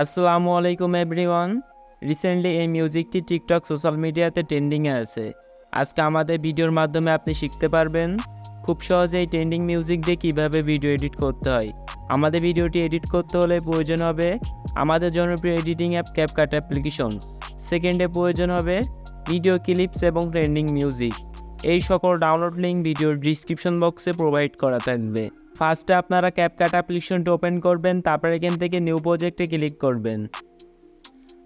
আসসালামু আলাইকুম everyone. Recently এই মিউজিকটি টিকটক সোশ্যাল মিডিয়াতে ট্রেন্ডিংয়ে আছে। আজকে আমাদের ভিডিওর মাধ্যমে আপনি শিখতে পারবেন খুব সহজে এই ট্রেন্ডিং মিউজিক দিয়ে কীভাবে ভিডিও এডিট করতে হয়। আমাদের ভিডিওটি এডিট করতে হলে প্রয়োজন হবে আমাদের জনপ্রিয় এডিটিং অ্যাপ ক্যাপকাট অ্যাপ্লিকেশন। সেকেন্ডে প্রয়োজন হবে ভিডিও ক্লিপস এবং ট্রেন্ডিং মিউজিক। এই সকল ডাউনলোড লিঙ্ক ভিডিওর ডিসক্রিপশন বক্সে প্রোভাইড করা থাকবে। ফার্স্টে আপনারা ক্যাপকাট অ্যাপ্লিকেশনটি ওপেন করবেন, তারপর এখান থেকে নিউ প্রজেক্টে ক্লিক করবেন।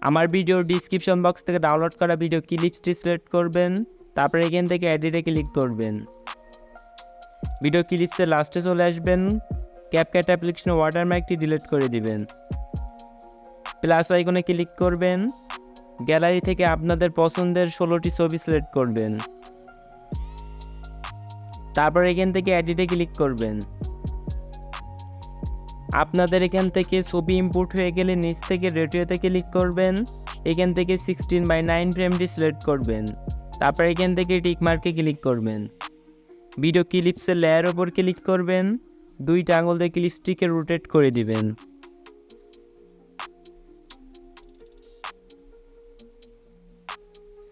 আমার ভিডিওর ডিসক্রিপশন বক্স থেকে ডাউনলোড করা ভিডিও ক্লিপসটি সিলেক্ট করবেন, তারপর এখান থেকে এডিটে ক্লিক করবেন। ভিডিও ক্লিপসের লাস্টে চলে আসবেন, ক্যাপকাট অ্যাপ্লিকেশনের ওয়াটারমার্কটি ডিলিট করে দিবেন। প্লাস আইকনে ক্লিক করবেন, গ্যালারি থেকে আপনাদের পছন্দের 16টি ছবি সিলেক্ট করবেন, তারপর এখান থেকে এডিটে ক্লিক করবেন। আপনাদের এখান থেকে ছবি ইম্পোর্ট হয়ে গেলে নিচ থেকে রেডিওতে ক্লিক করবেন, এখান থেকে 16:9 ফ্রেমটি সিলেক্ট করবেন, তারপর এখান থেকে টিক মার্কে ক্লিক করবেন। ভিডিও ক্লিপসের লেয়ার ওপর ক্লিক করবেন, দুইটা আঙুল দিয়ে ক্লিপসটিকে রোটেট করে দিবেন।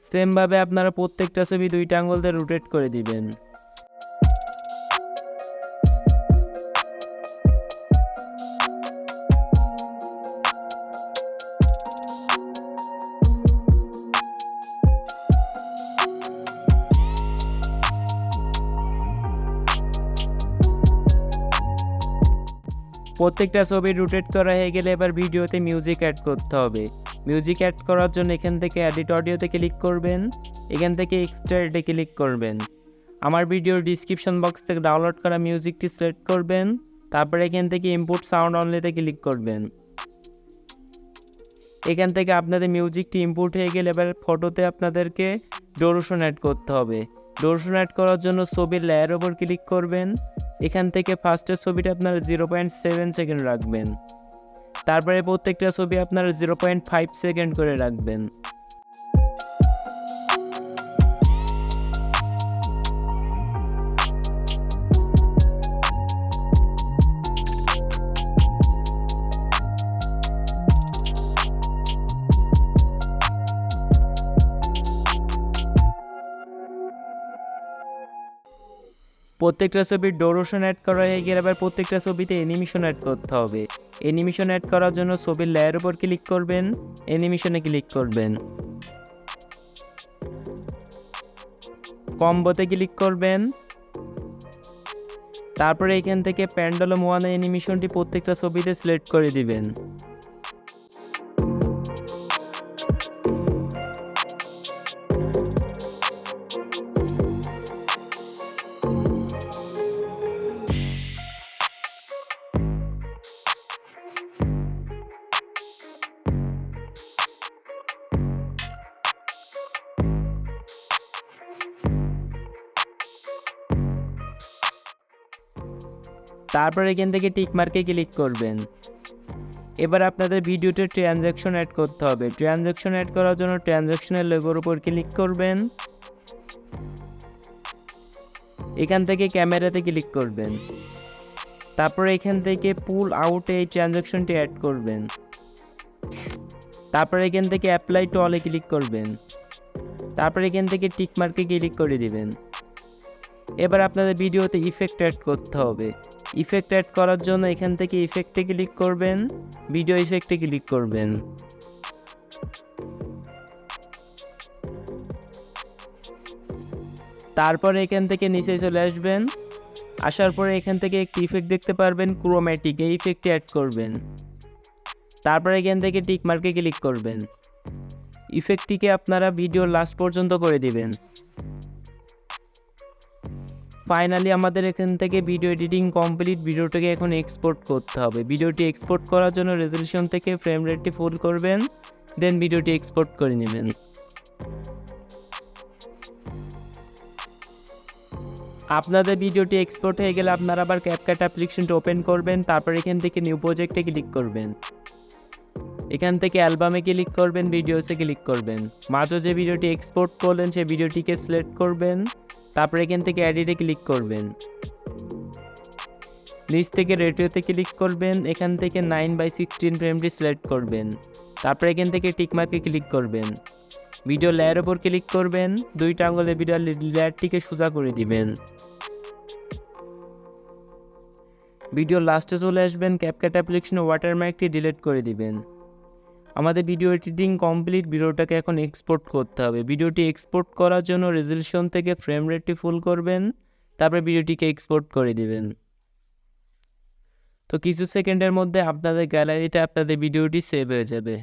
সেমভাবে আপনারা প্রত্যেকটা ছবি দুইটা আঙুল দিয়ে রোটেট করে দিবেন। প্রত্যেকটা ছবি রোটেট করা হয়ে গেলে এবার ভিডিওতে মিউজিক অ্যাড করতে হবে। মিউজিক অ্যাড করার জন্য এখান থেকে এডিট অডিওতে ক্লিক করবেন, এখান থেকে এক্সট্রাক্টে ক্লিক করবেন। আমার ভিডিওর ডিসক্রিপশন বক্স থেকে ডাউনলোড করা মিউজিকটি সিলেক্ট করবেন, তারপরে এখান থেকে ইনপুট সাউন্ড অনলিতে ক্লিক করবেন। এখান থেকে আপনাদের মিউজিকটি ইনপুট হয়ে গেলে এবার ফটোতে আপনাদেরকে ডিউরেশন অ্যাড করতে হবে। ডিউরেশন অ্যাড করার জন্য ছবির লেয়ার ওপর ক্লিক করবেন, এখান থেকে ফার্স্টের ছবিটা আপনারা 0.7 সেকেন্ড রাখবেন, তারপরে প্রত্যেকটা ছবি আপনারা 0.5 সেকেন্ড করে রাখবেন। প্রত্যেকটা ছবির ডিউরেশন অ্যাড করা হয়ে গেলে আবার প্রত্যেকটা ছবিতে অ্যানিমেশন অ্যাড করতে হবে। অ্যানিমেশন অ্যাড করার জন্য ছবির লেয়ার উপর ক্লিক করবেন, অ্যানিমেশনে ক্লিক করবেন, কম্বোতে ক্লিক করবেন, তারপরে এখান থেকে প্যান্ডেলম ওয়ানে অ্যানিমেশনটি প্রত্যেকটা ছবিতে সিলেক্ট করে দিবেন। তারপর এখান থেকে টিক মার্কে ক্লিক করবেন। এবার আপনাদের ভিডিওতে ট্রানজ্যাকশন অ্যাড করতে হবে। ট্রানজ্যাকশন অ্যাড করার জন্য ট্রানজ্যাকশনের লোগোর উপর ক্লিক করবেন, এখান থেকে ক্যামেরাতে ক্লিক করবেন, তারপর এখান থেকে পুল আউটে এই ট্রানজ্যাকশনটি অ্যাড করবেন, তারপর এখান থেকে অ্যাপ্লাই টু অলে ক্লিক করবেন, তারপর এখান থেকে টিক মার্কে ক্লিক করে দিবেন। এবার আপনাদের ভিডিওতে ইফেক্ট অ্যাড করতে হবে। ইফেক্ট অ্যাড করার জন্য এখান থেকে ইফেক্টে ক্লিক করবেন, ভিডিও ইফেক্টে ক্লিক করবেন। তারপরে এখান থেকে নিচে চলে আসবেন, আসার পরে এখান থেকে একটি ইফেক্ট দেখতে পারবেন ক্রোম্যাটিক, এই ইফেক্টটি অ্যাড করবেন। তারপরে এখান থেকে টিক মার্কে ক্লিক করবেন। ইফেক্টটিকে আপনারা ভিডিওর লাস্ট পর্যন্ত করে দিবেন। ফাইনালি আমাদের এখান থেকে ভিডিও এডিটিং কমপ্লিট। ভিডিওটাকে এখন এক্সপোর্ট করতে হবে। ভিডিওটি এক্সপোর্ট করার জন্য রেজলিউশন থেকে ফ্রেম রেটটি ফুল করবেন, দেন ভিডিওটি এক্সপোর্ট করে নেবেন। আপনাদের ভিডিওটি এক্সপোর্ট হয়ে গেলে আপনারা আবার ক্যাপকাট অ্যাপ্লিকেশনটি ওপেন করবেন, তারপর এখান থেকে নিউ প্রজেক্টে ক্লিক করবেন, এখান থেকে অ্যালবামে ক্লিক করবেন, ভিডিওসে ক্লিক করবেন, মাঝে যে ভিডিওটি এক্সপোর্ট করলেন সেই ভিডিওটিকে সিলেক্ট করবেন, তারপর এখান থেকে এডিটে ক্লিক করবেন। নিচ থেকে রেডিওতে ক্লিক করবেন, এখান থেকে 9/16 ফ্রেমটি সিলেক্ট করবেন, তারপর এখান থেকে টিকমার্কে ক্লিক করবেন, ভিডিও লেয়ার ওপর ক্লিক করবেন, দুইটা আঙুলে ভিডিও লেয়ারটিকে সোজা করে দিবেন। ভিডিও লাস্টে চলে আসবেন, ক্যাপকাট অ্যাপ্লিকেশনে ওয়াটারমার্কটি ডিলিট করে দিবেন। আমাদের ভিডিও এডিটিং কমপ্লিট, ভিডিওটাকে এখন এক্সপোর্ট করতে হবে। ভিডিওটি এক্সপোর্ট করার জন্য রেজলিউশন থেকে ফ্রেম রেটটি ফুল করবেন, তারপরে ভিডিওটিকে এক্সপোর্ট করে দিবেন। তো কিছু সেকেন্ডের মধ্যে আপনাদের গ্যালারিতে আপনাদের ভিডিওটি সেভ হয়ে যাবে।